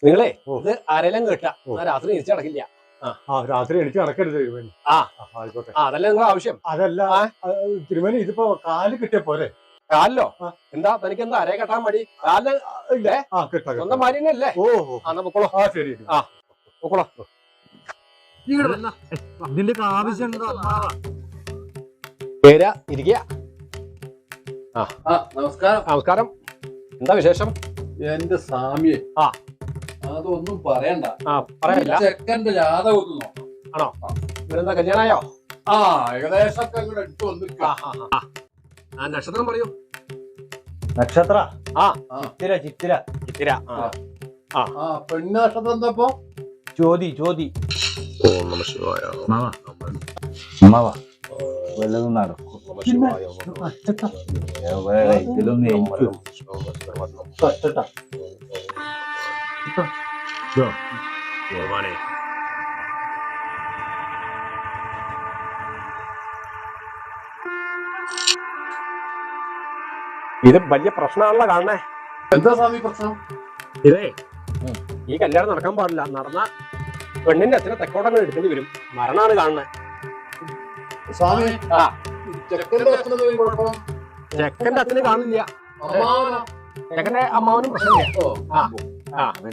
നിങ്ങളെ ഇത് ആരെല്ലാം കേട്ട രാത്രി എണീച്ച് നടക്കില്ല. രാത്രി എനിക്ക് നടക്കരുത് തിരുമേനി. ആയിക്കോട്ടെ. അതല്ല നിങ്ങളെ ആവശ്യം. അതല്ല തിരുമേനി, ഇതിപ്പോ കാല് കിട്ടിയ പോരെ? കാലിലോ? എന്താ തനിക്ക് എന്താ അരയെ കെട്ടാൻ മടി? കാലില് ഇല്ലേ? സ്വന്തം മാരിനല്ലേ? എന്നാ പൊക്കോളോ. ശരി. പൊക്കോളോ. ഇതിന്റെ ആവശ്യം ഇരിക്കുക. നമസ്കാരം. നമസ്കാരം. എന്താ വിശേഷം? എന്റെ സ്വാമിയെ അതൊന്നും പറയണ്ട. പറയാനില്ല. ചെക്കന്റെ ജാതകം ഒന്ന് നോക്കണം. ആണോ? ഇവരെന്താ കല്യാണായോ? ഏകദേശം അങ്ങോട്ട് എടുത്തു വന്നിരിക്കുക. നക്ഷത്രം പറയൂ. നക്ഷത്ര ചിത്തിര ചിത്തിര ചിത്തിര. പെണ്ണ് നക്ഷത്രം എന്താ? ജ്യോതി ജ്യോതി. ഓം നമഃ ശിവായ. വല്ലതും നടക്കും. ഇത് വലിയ പ്രശ്നമാണല്ലോ കാണണേ. എന്താ സ്വാമി പ്രശ്നം? ഇതേ ഈ കല്യാണം നടക്കാൻ പാടില്ല. നടന്ന പെണ്ണിന്റെ അച്ഛനെ തെക്കോട്ടങ്ങൾ എടുക്കേണ്ടി വരും. മരണാണ് കാണുന്നത്. സ്വാമി ചെക്കന്റെ അച്ഛനും കുഴപ്പം? ചെക്കന്റെ അച്ഛന് കാണില്ല. ചെക്കന്റെ അമ്മാവനും പ്രശ്നമില്ല.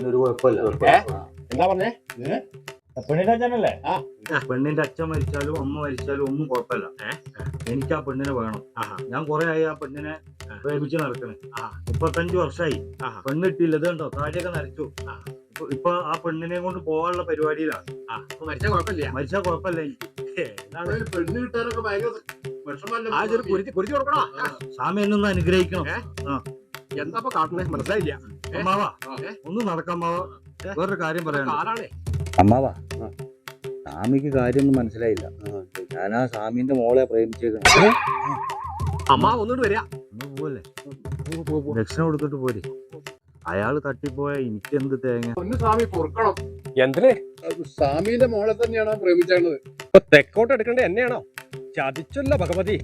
ഒരു കുഴപ്പമില്ല. എന്താ പറഞ്ഞേ? പെണ്ണിന്റെ അച്ഛനല്ലേ? പെണ്ണിന്റെ അച്ഛൻ മരിച്ചാലും അമ്മ മരിച്ചാലും ഒന്നും കുഴപ്പമില്ല. എനിക്ക് ആ പെണ്ണിനെ വേണം. ഞാൻ കുറെ ആയി ആ പെണ്ണിനെ പ്രേമിച്ച് നടക്കണേ. 35 വർഷമായി. പെണ്ണിട്ടില്ല. ഇത് കണ്ടോ, താടിയൊക്കെ നരച്ചു. ഇപ്പൊ ആ പെണ്ണിനെ കൊണ്ട് പോകാനുള്ള പരിപാടിയിലാണ്. മരിച്ചാൽ കുഴപ്പമില്ല. മരിച്ചാൽ കുഴപ്പമില്ല. പെണ്ണ് കിട്ടാനൊക്കെ ഭയങ്കര കൊടുക്കണോ? സ്വാമി എന്നൊന്ന് അനുഗ്രഹിക്കണം. എന്താ കാട്ടണേ മനസ്സിലായില്ല. അമ്മാവാ ഒന്ന് നടക്കാമ്മാവാ, വേറൊരു കാര്യം പറയാം. അമ്മാവാ, സ്വാമിക്ക് കാര്യമൊന്നും മനസ്സിലായില്ല. ഞാൻ ആ സ്വാമിന്റെ മോളെ പ്രേമിച്ചേക്കണം. അമ്മ ഒന്നുകൂടി വരിക. പോവല്ലേ, ദക്ഷിണ കൊടുത്തിട്ട് പോരെ. അയാള് തട്ടിപ്പോയ എനിക്ക് എന്ത് തേങ്ങ. ഒന്ന് സ്വാമി പൊറുക്കണം. എന്തിന്? സ്വാമിന്റെ മോളെ തന്നെയാണ് പ്രേമിച്ചത്. തെക്കോട്ട് എടുക്കേണ്ടത് എന്നെയാണോ? ചതിച്ചല്ല ഭഗവതി.